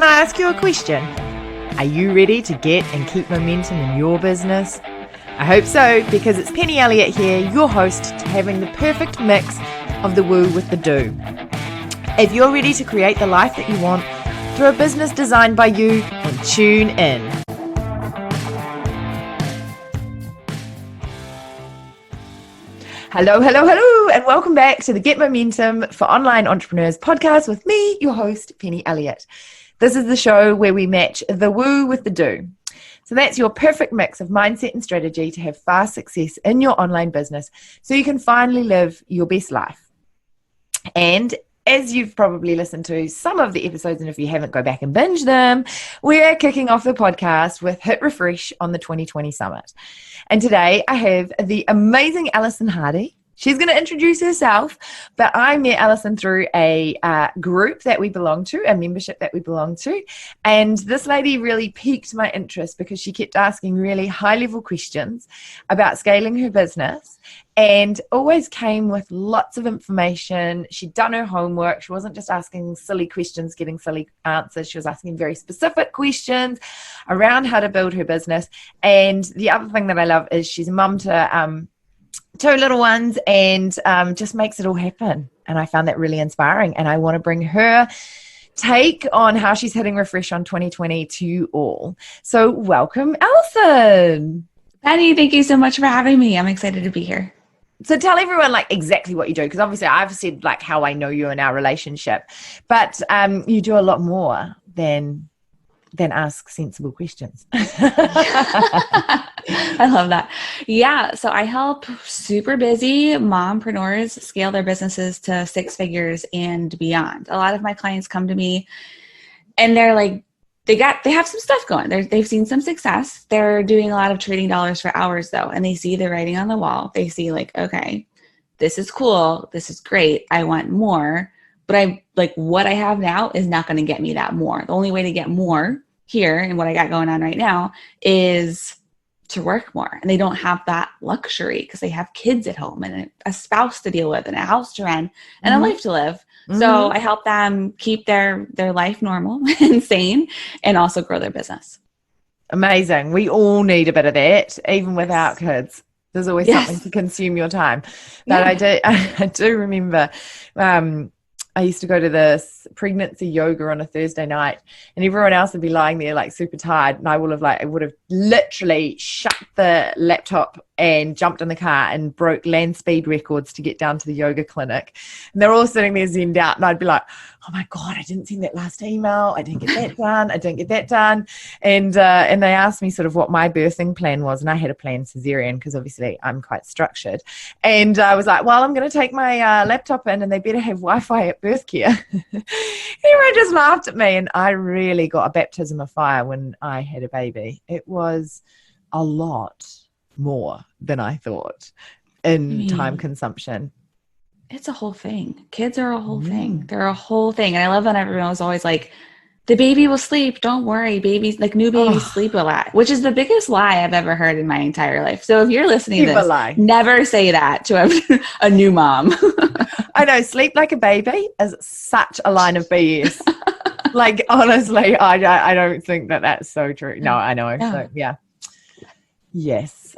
I ask you a question? Are you ready to get and keep momentum in your business? I hope so, because it's Penny Elliott here, your host to having the perfect mix of the woo with the do. If you're ready to create the life that you want through a business designed by you, then tune in. Hello, and welcome back to the Get Momentum for Online Entrepreneurs podcast with me, your host, Penny Elliott. This is the show where we match the woo with the do. So that's your perfect mix of mindset and strategy to have fast success in your online business so you can finally live your best life. And as you've probably listened to some of the episodes, and if you haven't, go back and binge them, we're kicking off the podcast with Hit Refresh on the 2020 Summit. And today I have the amazing Allison Hardy. She's going to introduce herself, but I met Allison through a group that we belong to, a membership that we belong to. And this lady really piqued my interest because she kept asking really high-level questions about scaling her business and always came with lots of information. She'd done her homework. She wasn't just asking silly questions, getting silly answers. She was asking very specific questions around how to build her business. And the other thing that I love is she's a mum to two little ones and just makes it all happen. And I found that really inspiring. And I want to bring her take on how she's hitting refresh on 2020 to you all. So welcome, Allison. Penny, thank you so much for having me. I'm excited to be here. So tell everyone like exactly what you do, because obviously I've said like how I know you in our relationship, but you do a lot more than ask sensible questions. I love that. Yeah. So I help super busy mompreneurs scale their businesses to 6 figures and beyond. A lot of my clients come to me and they're like, they have some stuff going. They've seen some success. They're doing a lot of trading dollars for hours though. And they see the writing on the wall. They see like, okay, this is cool. This is great. I want more. But what I have now is not going to get me that more. The only way to get more here and what I got going on right now is to work more. And they don't have that luxury because they have kids at home and a spouse to deal with and a house to run and a life to live. Mm-hmm. So I help them keep their life normal and sane and also grow their business. Amazing. We all need a bit of that, even without kids. There's always something to consume your time. But I do remember I used to go to this pregnancy yoga on a Thursday night and everyone else would be lying there like super tired. And I would have literally shut the laptop and jumped in the car and broke land speed records to get down to the yoga clinic. And they're all sitting there zenned out. And I'd be like, oh my God, I didn't send that last email. I didn't get that done. I didn't get that done. And they asked me sort of what my birthing plan was. And I had a planned cesarean because obviously I'm quite structured. And I was like, well, I'm going to take my laptop in and they better have Wi-Fi at birth care. Everyone just laughed at me. And I really got a baptism of fire when I had a baby. It was a lot more than I thought in time consumption. It's a whole thing. Kids are a whole thing. They're a whole thing. And I love that everyone was always like, the baby will sleep. Don't worry. New babies sleep a lot, which is the biggest lie I've ever heard in my entire life. So if you're listening to this, never say that to a new mom. I know. Sleep like a baby is such a line of BS. Like, honestly, I don't think that's so true. No, I know. Yeah. So, yeah. Yes.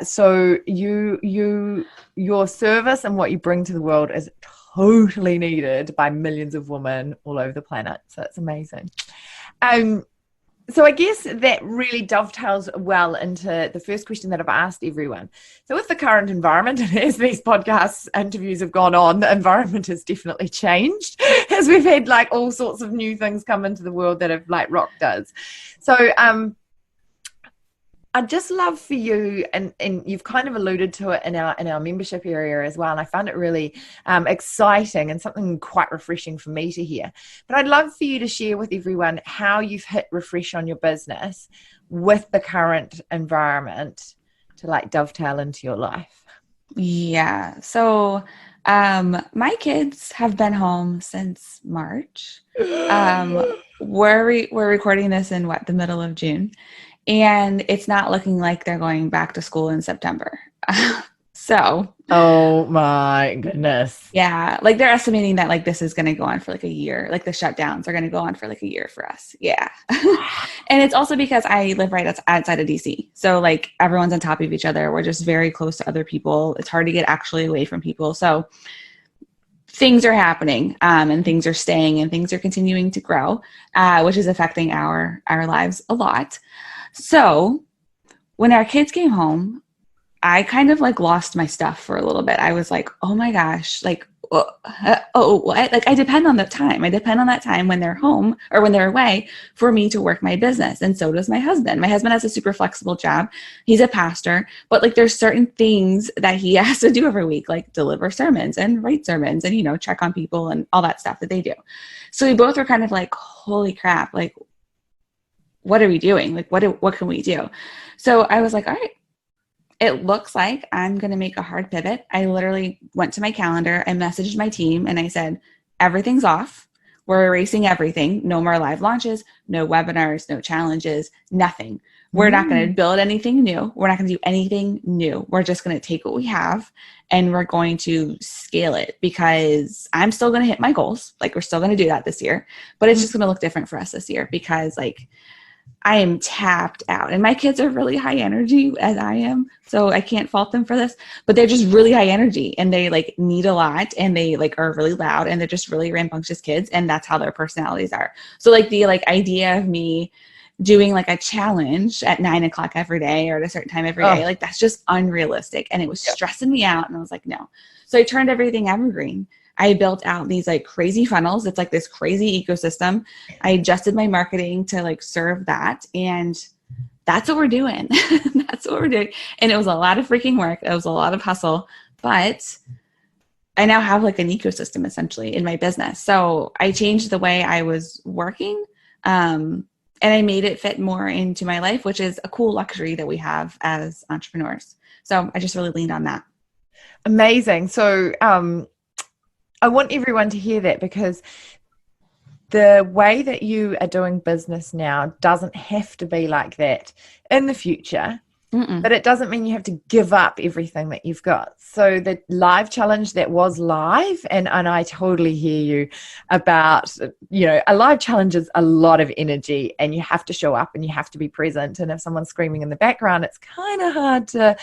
So your service and what you bring to the world is totally needed by millions of women all over the planet. So it's amazing. So I guess that really dovetails well into the first question that I've asked everyone. So with the current environment, and as these podcast interviews have gone on, the environment has definitely changed as we've had like all sorts of new things come into the world that have like rocked us. So I'd just love for you, and you've kind of alluded to it in our membership area as well, and I found it really exciting and something quite refreshing for me to hear. But I'd love for you to share with everyone how you've hit refresh on your business with the current environment to like dovetail into your life. Yeah. So my kids have been home since March. We're recording this in the middle of June. And it's not looking like they're going back to school in September. So, oh my goodness. yeah, like they're estimating that like this is going to go on for like a year. Like the shutdowns are going to go on for like a year for us. Yeah. And it's also because I live right outside of DC. So like everyone's on top of each other. We're just very close to other people. It's hard to get actually away from people. So things are happening, and things are staying, and things are continuing to grow, which is affecting our lives a lot. So when our kids came home, I kind of like lost my stuff for a little bit. I was like, oh my gosh, like, what? Like I depend on that time. I depend on that time when they're home or when they're away for me to work my business. And so does my husband. My husband has a super flexible job. He's a pastor, but like there's certain things that he has to do every week, like deliver sermons and write sermons and, check on people and all that stuff that they do. So we both were kind of like, holy crap, like, what are we doing? Like, what can we do? So I was like, all right, it looks like I'm going to make a hard pivot. I literally went to my calendar, I messaged my team, and I said, everything's off. We're erasing everything. No more live launches, no webinars, no challenges, nothing. We're not going to build anything new. We're not going to do anything new. We're just going to take what we have and we're going to scale it because I'm still going to hit my goals. Like we're still going to do that this year, but it's just going to look different for us this year because like I am tapped out and my kids are really high energy as I am. So I can't fault them for this, but they're just really high energy and they like need a lot and they like are really loud and they're just really rambunctious kids. And that's how their personalities are. So like the like idea of me doing like a challenge at 9 o'clock every day or at a certain time every day, like that's just unrealistic. And it was stressing me out. And I was like, no. So I turned everything evergreen. I built out these like crazy funnels. It's like this crazy ecosystem. I adjusted my marketing to like serve that. And that's what we're doing. That's what we're doing. And it was a lot of freaking work. It was a lot of hustle, but I now have like an ecosystem essentially in my business. So I changed the way I was working. And I made it fit more into my life, which is a cool luxury that we have as entrepreneurs. So I just really leaned on that. Amazing. So, I want everyone to hear that because the way that you are doing business now doesn't have to be like that in the future, but it doesn't mean you have to give up everything that you've got. So the live challenge that was live, and I totally hear you about, a live challenge is a lot of energy and you have to show up and you have to be present. And if someone's screaming in the background, it's kind of hard to,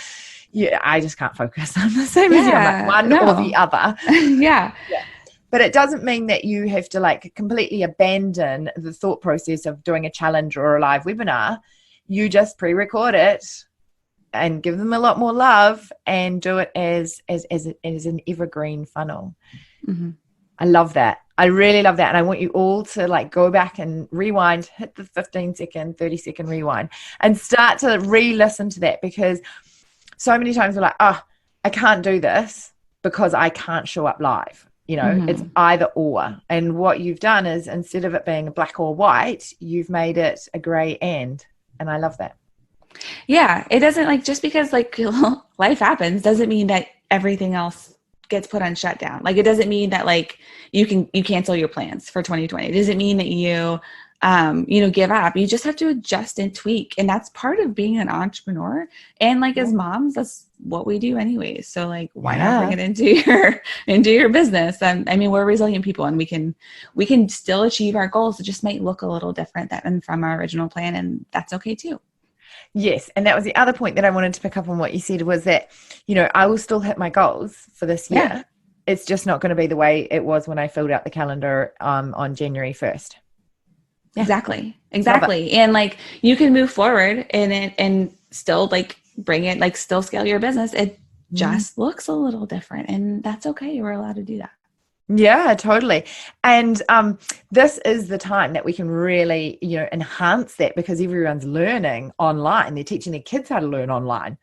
I just can't focus. I'm the same as you. I'm like one or the other. Yeah. But it doesn't mean that you have to like completely abandon the thought process of doing a challenge or a live webinar. You just pre-record it and give them a lot more love and do it as an evergreen funnel. Mm-hmm. I love that. I really love that. And I want you all to like go back and rewind, hit the 15-second, 30-second rewind and start to re-listen to that because so many times we're like, I can't do this because I can't show up live. It's either or. And what you've done is instead of it being a black or white, you've made it a gray and I love that. Yeah. It doesn't like, just because like life happens doesn't mean that everything else gets put on shutdown. Like it doesn't mean that like you cancel your plans for 2020. It doesn't mean that you give up. You just have to adjust and tweak. And that's part of being an entrepreneur. And like as moms, that's what we do anyways. So like, why not bring it into your business? I mean, we're resilient people and we can still achieve our goals. It just might look a little different than from our original plan. And that's okay too. Yes. And that was the other point that I wanted to pick up on what you said was that, I will still hit my goals for this year. Yeah. It's just not going to be the way it was when I filled out the calendar on January 1st. Yeah. Exactly. And like you can move forward in it and still like bring it, like still scale your business. It just looks a little different and that's okay. We're allowed to do that. Yeah, totally. And this is the time that we can really, enhance that because everyone's learning online. They're teaching their kids how to learn online.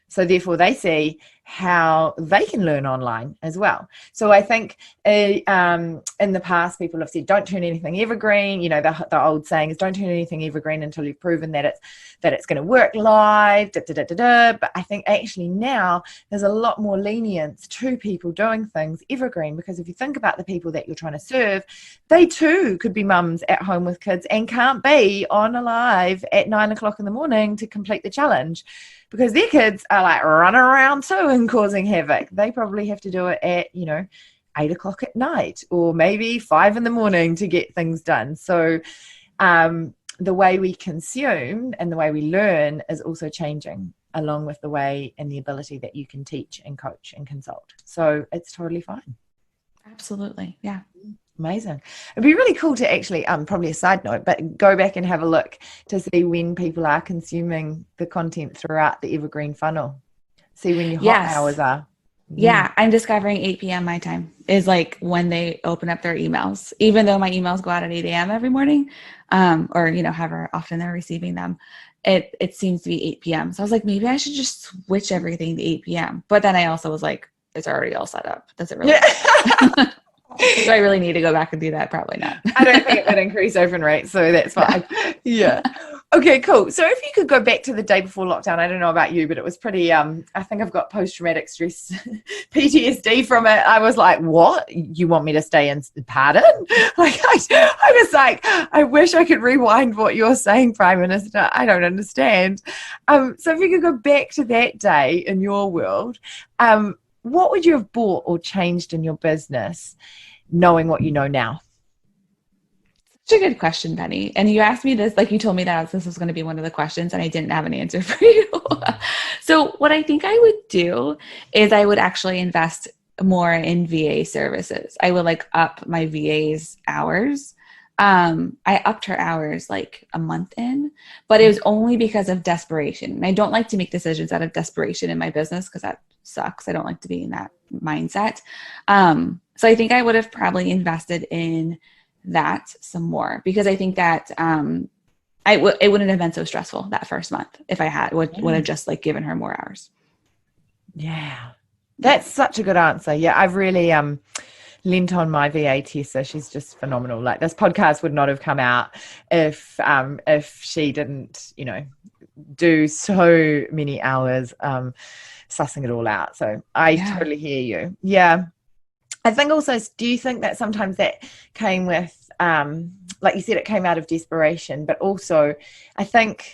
So therefore they see how they can learn online as well. So I think in the past, people have said, don't turn anything evergreen. The old saying is don't turn anything evergreen until you've proven that it's going to work live, But I think actually now there's a lot more lenience to people doing things evergreen because if you think about the people that you're trying to serve, they too could be mums at home with kids and can't be on a live at 9 o'clock in the morning to complete the challenge. Because their kids are like running around too and causing havoc. They probably have to do it at, 8 o'clock at night or maybe 5 a.m. to get things done. So the way we consume and the way we learn is also changing, along with the way and the ability that you can teach and coach and consult. So it's totally fine. Absolutely. Yeah. Amazing. It'd be really cool to actually, probably a side note, but go back and have a look to see when people are consuming the content throughout the evergreen funnel. See when your hot hours are. Yeah, I'm discovering 8 p.m. my time is like when they open up their emails, even though my emails go out at 8 a.m. every morning, or, however often they're receiving them. It seems to be 8 p.m. So I was like, maybe I should just switch everything to 8 p.m. But then I also was like, it's already all set up. Does it really? Yeah. Do I really need to go back and do that? Probably not. I don't think it would increase open rate, so that's fine. Yeah. Okay, cool. So if you could go back to the day before lockdown, I don't know about you, but it was pretty, I think I've got post-traumatic stress PTSD from it. I was like, what? You want me to stay in? Pardon? Like, I was like, I wish I could rewind what you're saying, Prime Minister. I don't understand. So if you could go back to that day in your world, what would you have bought or changed in your business knowing what you know now? Such a good question, Penny. And you asked me this, like you told me that this was going to be one of the questions and I didn't have an answer for you. So what I think I would do is I would actually invest more in VA services. I would like up my VA's hours. I upped her hours like a month in, but it was only because of desperation. And I don't like to make decisions out of desperation in my business because that sucks. I don't like to be in that mindset. So I think I would have probably invested in that some more because I think that it wouldn't have been so stressful that first month if I would have just like given her more hours. Yeah, that's such a good answer. Yeah, I've really lent on my VA Tessa. She's just phenomenal. Like this podcast would not have come out if she didn't, do so many hours sussing it all out. So I totally hear you. Yeah. I think also, do you think that sometimes that came with, like you said, it came out of desperation, but also I think,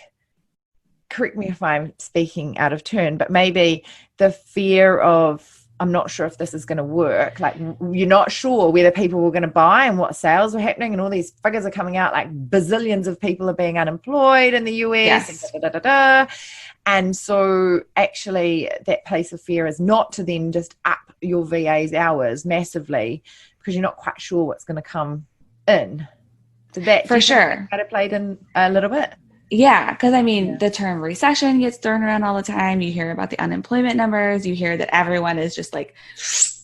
correct me if I'm speaking out of turn, but maybe the fear of, I'm not sure if this is going to work. Like you're not sure whether people were going to buy and what sales were happening, and all these figures are coming out like bazillions of people are being unemployed in the US. Yes. And so actually that place of fear is not to then just up your VA's hours massively because you're not quite sure what's going to come in. Did that for sure kind of played in a little bit? Yeah, because the term recession gets thrown around all the time. You hear about the unemployment numbers. You hear that everyone is just like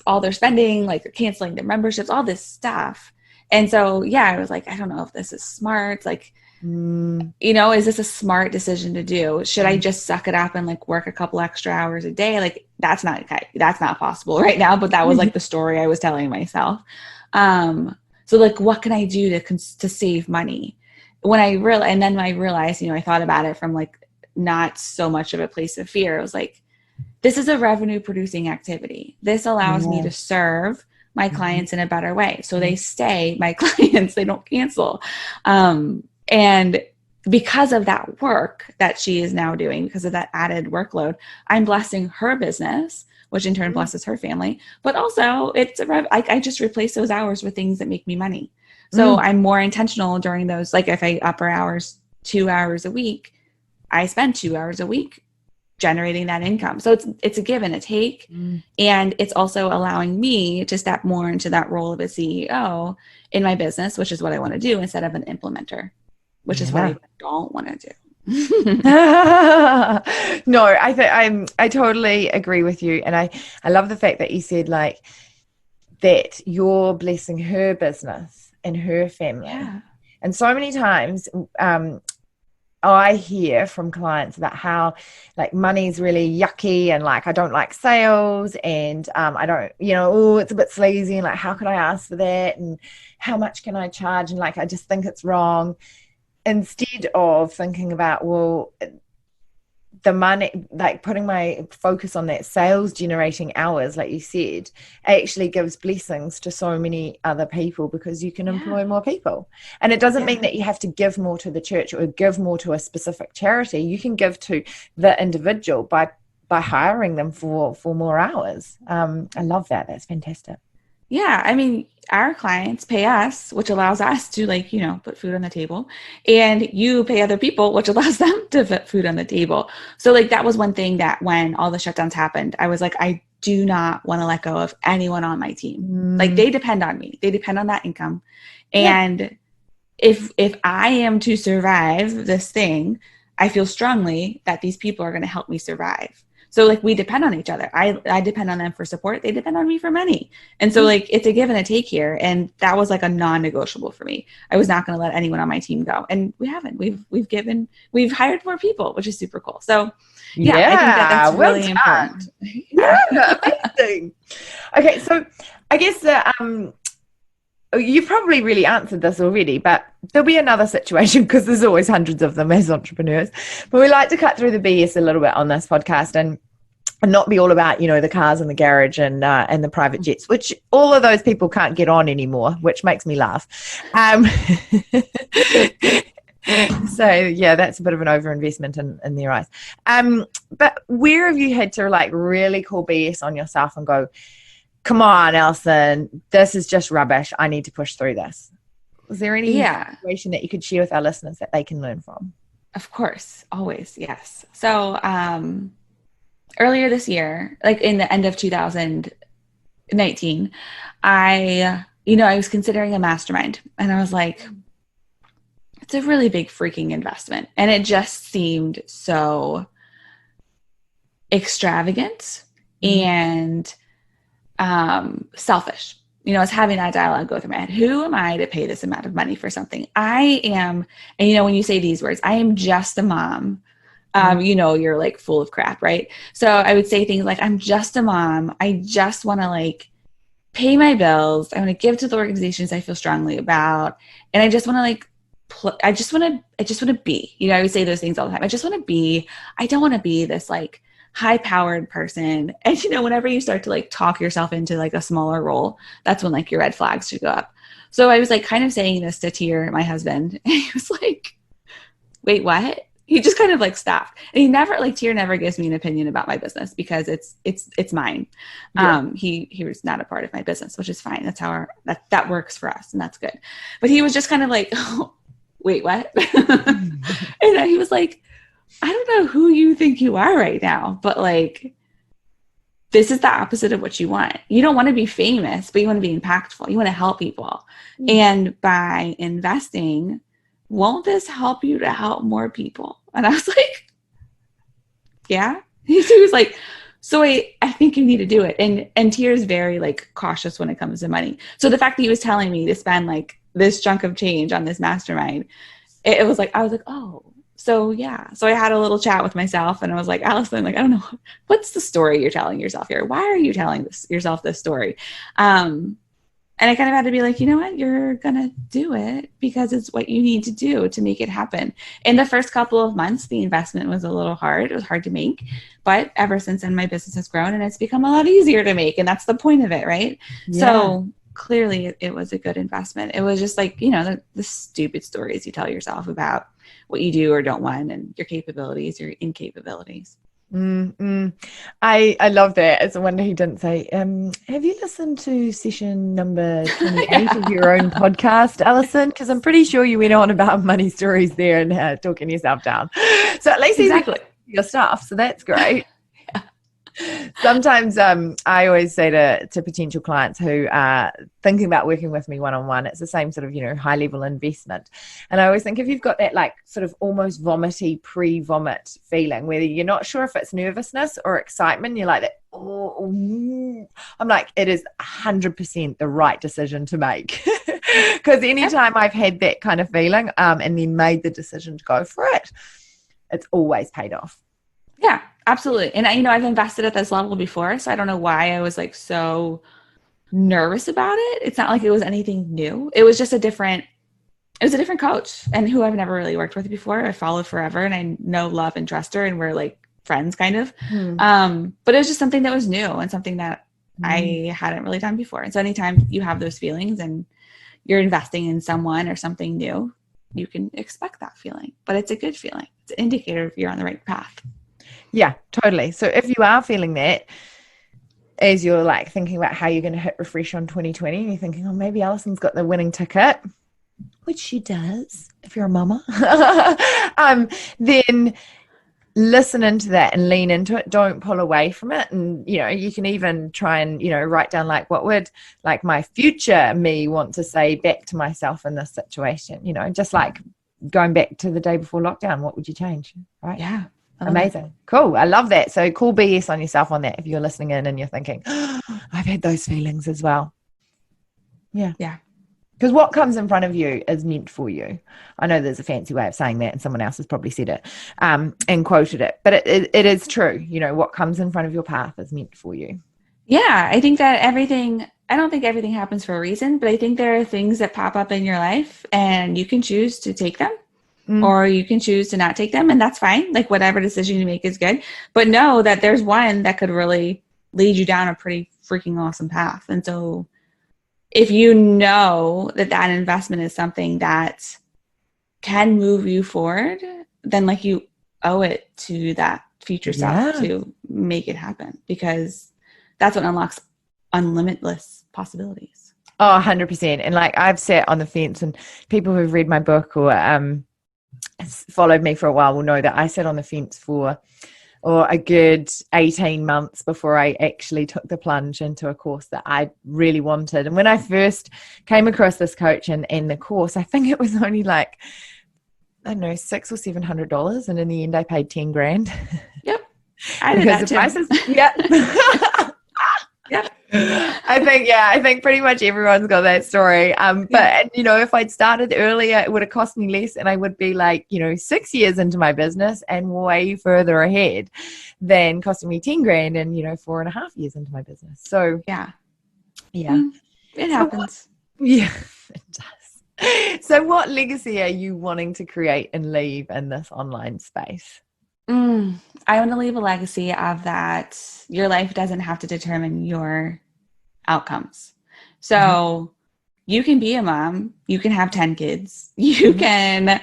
all their spending, like they're canceling their memberships, all this stuff. And so, I was like, I don't know if this is smart. Like, is this a smart decision to do? Should I just suck it up and like work a couple extra hours a day? Like that's not possible right now. But that was like the story I was telling myself. So like, what can I do to save money? When I realized, I thought about it from like not so much of a place of fear. It was like, this is a revenue producing activity. This allows me to serve my clients in a better way. So they stay my clients, they don't cancel. And because of that work that she is now doing, because of that added workload, I'm blessing her business, which in turn blesses her family. But also I just replace those hours with things that make me money. So I'm more intentional during those, like if I up her hours 2 hours a week, I spend 2 hours a week generating that income. So it's a give and a take. And it's also allowing me to step more into that role of a CEO in my business, which is what I want to do instead of an implementer, which is what I don't want to do. No, I totally agree with you. And I love the fact that you said like that you're blessing her business and her family. Yeah. And so many times I hear from clients about how like money's really yucky and like I don't like sales and I don't, it's a bit sleazy and like how could I ask for that and how much can I charge and like I just think it's wrong, instead of thinking about, well, the money, like putting my focus on that sales generating hours, like you said, actually gives blessings to so many other people because you can employ more people. And it doesn't mean that you have to give more to the church or give more to a specific charity. You can give to the individual by by hiring them for more hours. I love that. That's fantastic. Yeah, I mean, our clients pay us, which allows us to like, put food on the table, and you pay other people, which allows them to put food on the table. So like that was one thing that when all the shutdowns happened, I was like, I do not want to let go of anyone on my team. Like they depend on me. They depend on that income. And if I am to survive this thing, I feel strongly that these people are going to help me survive. So like we depend on each other. I depend on them for support. They depend on me for money. And so like it's a give and a take here. And that was like a non-negotiable for me. I was not going to let anyone on my team go. And we haven't. We've hired more people, which is super cool. So yeah, I think that's really important. Yeah, amazing. Okay, so I guess you've probably really answered this already, but there'll be another situation because there's always hundreds of them as entrepreneurs. But we like to cut through the BS a little bit on this podcast and not be all about, the cars in the garage and the private jets, which all of those people can't get on anymore, which makes me laugh. So yeah, that's a bit of an overinvestment in their eyes. But where have you had to like really call BS on yourself and go, come on, Allison, this is just rubbish. I need to push through this. Was there any situation that you could share with our listeners that they can learn from? Of course. Always. Yes. So earlier this year, like in the end of 2019, I was considering a mastermind, and I was like, it's a really big freaking investment. And it just seemed so extravagant and selfish. I was having that dialogue go through my head. Who am I to pay this amount of money for something? I am, and when you say these words, I am just a mom. You're like full of crap, right? So I would say things like, I'm just a mom. I just want to like pay my bills. I want to give to the organizations I feel strongly about. And I just want to like, I just want to be, I would say those things all the time. I just want to be, I don't want to be this like high-powered person. And whenever you start to like talk yourself into like a smaller role, that's when like your red flags should go up. So I was like kind of saying this to Tier, my husband, and he was like, wait, what? He just kind of like stopped. And he never, like, Tier never gives me an opinion about my business because it's mine. Yeah. He was not a part of my business, which is fine. That's how that works for us, and that's good. But he was just kind of like, oh, wait, what? And he was like, I don't know who you think you are right now, but like, this is the opposite of what you want. You don't want to be famous, but you want to be impactful. You want to help people. Mm-hmm. And by investing, won't this help you to help more people? And I was like, yeah. He was like, so I think you need to do it. And Tier is very like cautious when it comes to money. So the fact that he was telling me to spend like this chunk of change on this mastermind, it was like, I was like, oh, so yeah. So I had a little chat with myself, and I was like, Allison, like, I don't know, what's the story you're telling yourself here? Why are you telling yourself this story? And I kind of had to be like, you know what? You're going to do it because it's what you need to do to make it happen. In the first couple of months, the investment was a little hard. It was hard to make. But ever since then, my business has grown and it's become a lot easier to make. And that's the point of it, right? Yeah. So clearly it was a good investment. It was just like, the stupid stories you tell yourself about what you do or don't want and your capabilities, your incapabilities. I love that. It's a wonder he didn't say, have you listened to session number 28 of your own podcast, Allison? Because I'm pretty sure you went on about money stories there and talking yourself down. So at least he's your stuff. So that's great. Sometimes I always say to potential clients who are thinking about working with me one-on-one, it's the same sort of, high-level investment. And I always think if you've got that like sort of almost vomity, pre-vomit feeling, whether you're not sure if it's nervousness or excitement, you're like that, I'm like, it is 100% the right decision to make. Because anytime I've had that kind of feeling and then made the decision to go for it, it's always paid off. Yeah, absolutely. And I've invested at this level before, so I don't know why I was like so nervous about it. It's not like it was anything new. It was just a different coach, and who I've never really worked with before. I followed forever, and I know, love, and trust her, and we're like friends kind of. But it was just something that was new and something that I hadn't really done before. And so anytime you have those feelings and you're investing in someone or something new, you can expect that feeling, but it's a good feeling. It's an indicator if you're on the right path. Yeah, totally. So if you are feeling that, as you're like thinking about how you're going to hit refresh on 2020, and you're thinking, oh, maybe Allison's got the winning ticket, which she does if you're a mama, then listen into that and lean into it. Don't pull away from it. And, you can even try and, write down like, what would like my future me want to say back to myself in this situation? Just like going back to the day before lockdown, what would you change? Right. Yeah. Amazing. Cool. I love that. So call BS on yourself on that if you're listening in and you're thinking, oh, I've had those feelings as well. Yeah. Yeah. Because what comes in front of you is meant for you. I know there's a fancy way of saying that, and someone else has probably said it and quoted it, but it is true. What comes in front of your path is meant for you. Yeah. I think that I don't think everything happens for a reason, but I think there are things that pop up in your life and you can choose to take them or you can choose to not take them. And that's fine. Like whatever decision you make is good, but know that there's one that could really lead you down a pretty freaking awesome path. And so if you know that that investment is something that can move you forward, then like you owe it to that future self to make it happen, because that's what unlocks unlimitless possibilities. Oh, 100%. And like I've sat on the fence, and people who've read my book or followed me for a while will know that I sat on the fence for a good 18 months before I actually took the plunge into a course that I really wanted. And when I first came across this coach and the course, I think it was only like, I don't know, $600 or $700. And in the end, I paid 10 grand. Yep. I did that too. Prices, yeah. Yeah. I think pretty much everyone's got that story. But if I'd started earlier, it would have cost me less, and I would be like, 6 years into my business and way further ahead than costing me 10 grand and 4.5 years into my business. So yeah. It happens. It does. So what legacy are you wanting to create and leave in this online space? I want to leave a legacy of that your life doesn't have to determine your outcomes. So you can be a mom, you can have 10 kids, you can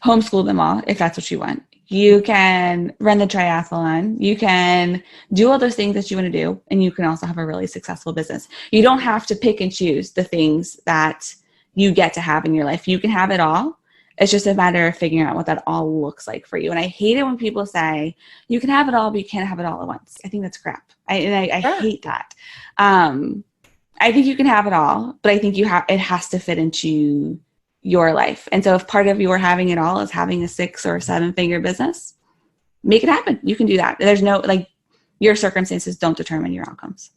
homeschool them all if that's what you want. You can run the triathlon, you can do all those things that you want to do, and you can also have a really successful business. You don't have to pick and choose the things that you get to have in your life. You can have it all. It's just a matter of figuring out what that all looks like for you. And I hate it when people say, you can have it all, but you can't have it all at once. I think that's crap. I hate that. I think you can have it all, but I think it has to fit into your life. And so if part of your having it all is having a 6 or 7 figure business, make it happen. You can do that. There's no, your circumstances don't determine your outcomes.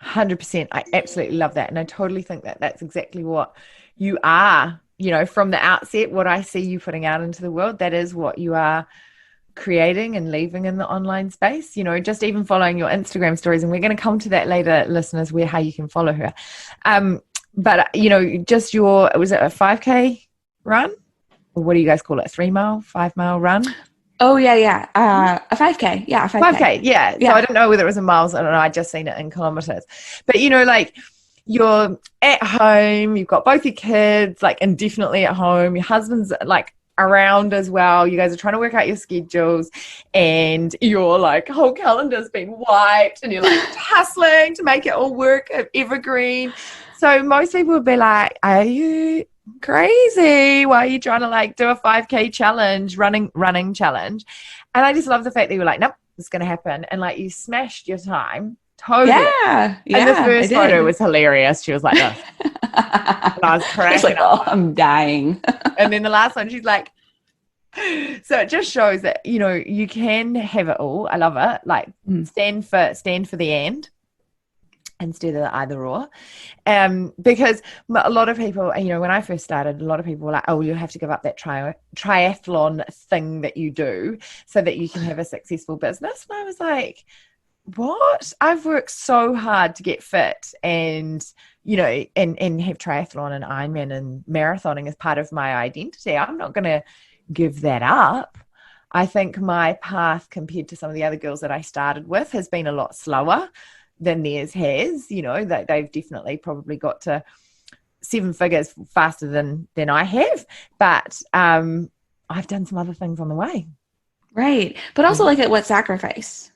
100%. I absolutely love that. And I totally think that that's exactly what you are. From the outset, what I see you putting out into the world, that is what you are creating and leaving in the online space. Just even following your Instagram stories, and we're going to come to that later, listeners, how you can follow her. But just was it a 5K run? Or what do you guys call it? 3 mile, 5 mile run? Oh, yeah. A 5K. Yeah, a 5K. Yeah. So I don't know whether it was in miles. I don't know. I just seen it in kilometers. But, you're at home, you've got both your kids, indefinitely at home. Your husband's, around as well. You guys are trying to work out your schedules, and your, whole calendar's been wiped, and you're, hustling to make it all work at evergreen. So most people would be like, are you crazy? Why are you trying to do a 5K challenge, running challenge? And I just love the fact that you were like, nope, it's going to happen. And you smashed your time. Totally. Yeah. And the first photo was hilarious. She was like this. And I was cracking up. I'm dying. And then the last one, she's like, so it just shows that, you can have it all. I love it. Stand for the and instead of the either or. Because a lot of people, when I first started, a lot of people were like, oh, you have to give up that triathlon thing that you do so that you can have a successful business. And I was like, what? I've worked so hard to get fit and and have triathlon and Ironman and marathoning as part of my identity. I'm not going to give that up. I think my path compared to some of the other girls that I started with has been a lot slower than theirs has. That they've definitely probably got to 7 figures faster than I have. But I've done some other things on the way. Right. But also like at what sacrifice,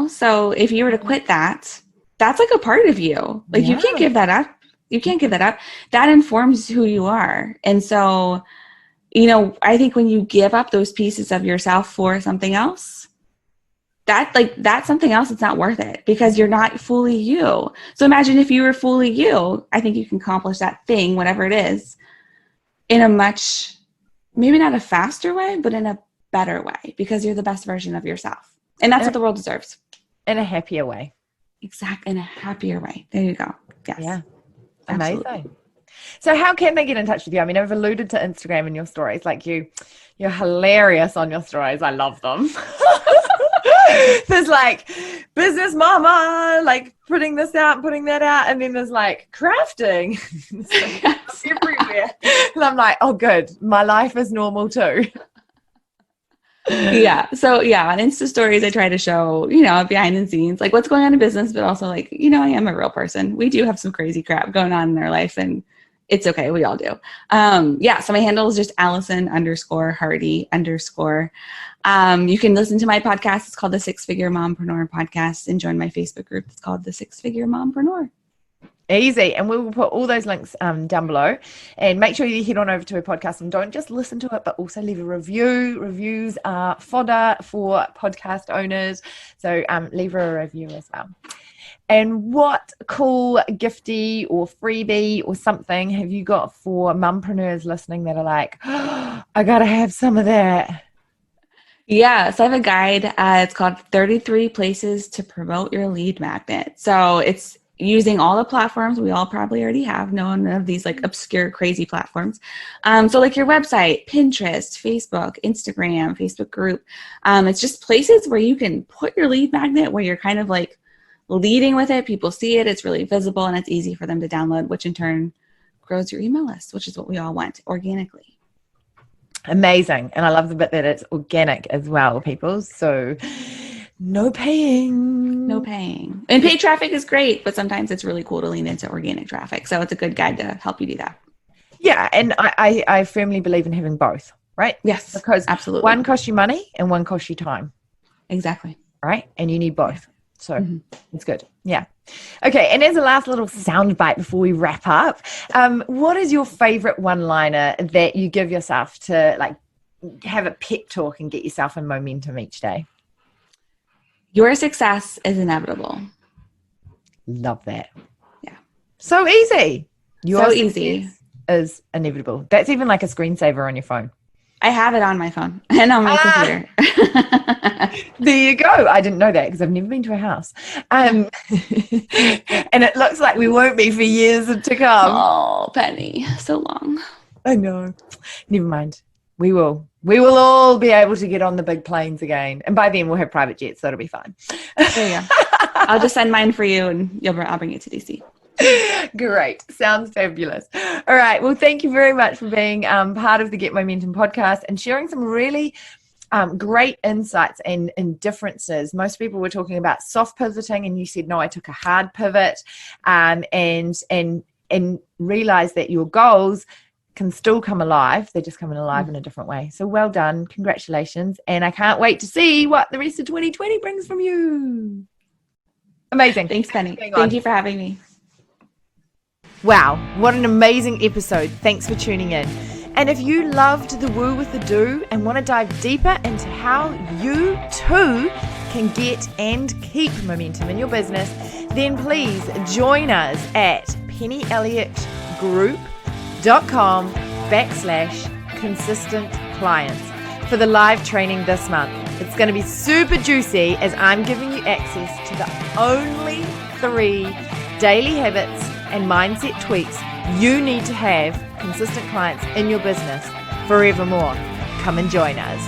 So if you were to quit that, that's like a part of you. Like you can't give that up. You can't give that up. That informs who you are. And so, I think when you give up those pieces of yourself for something else, that's something else that's not worth it because you're not fully you. So imagine if you were fully you, I think you can accomplish that thing, whatever it is, in a much, maybe not a faster way, but in a better way because you're the best version of yourself. And that's what the world deserves. In a happier way. Exactly. In a happier way. There you go. Yes. Yeah. Absolutely. Amazing. So how can they get in touch with you? I mean, I've alluded to Instagram in your stories. Like you're hilarious on your stories. I love them. There's like business mama, like putting this out, putting that out. And then there's like crafting everywhere. And I'm like, oh, good. My life is normal too. Yeah. So on Insta stories, I try to show, behind the scenes, like what's going on in business, but also like, I am a real person. We do have some crazy crap going on in our life and it's okay. We all do. So my handle is just Allison_Hardy_. You can listen to my podcast. It's called the 6-Figure Mompreneur Podcast and join my Facebook group. It's called the 6-Figure Mompreneur. Easy. And we will put all those links down below and make sure you head on over to her podcast and don't just listen to it, but also leave a review. Reviews are fodder for podcast owners. So leave her a review as well. And what cool gifty or freebie or something have you got for mompreneurs listening that are like, oh, I got to have some of that? Yeah, so I have a guide. It's called 33 Places to Promote Your Lead Magnet. So it's using all the platforms we all probably already have, none of these like obscure, crazy platforms. So like your website, Pinterest, Facebook, Instagram, Facebook group. It's just places where you can put your lead magnet where you're kind of like leading with it. People see it. It's really visible and it's easy for them to download, which in turn grows your email list, which is what we all want organically. Amazing. And I love the bit that it's organic as well, people. So no paying. And paid traffic is great, but sometimes it's really cool to lean into organic traffic. So it's a good guide to help you do that. Yeah. And I firmly believe in having both, right? Yes, because absolutely. One costs you money and one costs you time. Exactly. Right. And you need both. So it's good. Yeah. Okay. And as a last little sound bite before we wrap up, what is your favorite one-liner that you give yourself to like have a pep talk and get yourself in momentum each day? Your success is inevitable. Love that. Yeah. So easy. So easy. Is inevitable. That's even like a screensaver on your phone. I have it on my phone and on my computer. There you go. I didn't know that because I've never been to a house. And it looks like we won't be for years to come. Oh, Penny. So long. I know. Never mind. We will all be able to get on the big planes again. And by then we'll have private jets, so it'll be fine. There you go. I'll just send mine for you and I'll bring it to DC. Great. Sounds fabulous. All right. Well, thank you very much for being part of the Get Momentum podcast and sharing some really great insights and differences. Most people were talking about soft pivoting and you said, no, I took a hard pivot and realize that your goals can still come alive. They're just coming alive in a different way. So well done. Congratulations. And I can't wait to see what the rest of 2020 brings from you. Amazing. Thanks, Penny. Thank you for having me. Wow, what an amazing episode. Thanks for tuning in. And if you loved the Woo with the Do and want to dive deeper into how you too can get and keep momentum in your business, then please join us at pennyelliottgroup.com/consistent clients for the live training this month. It's going to be super juicy as I'm giving you access to the only 3 daily habits and mindset tweaks you need to have consistent clients in your business forevermore. Come and join us.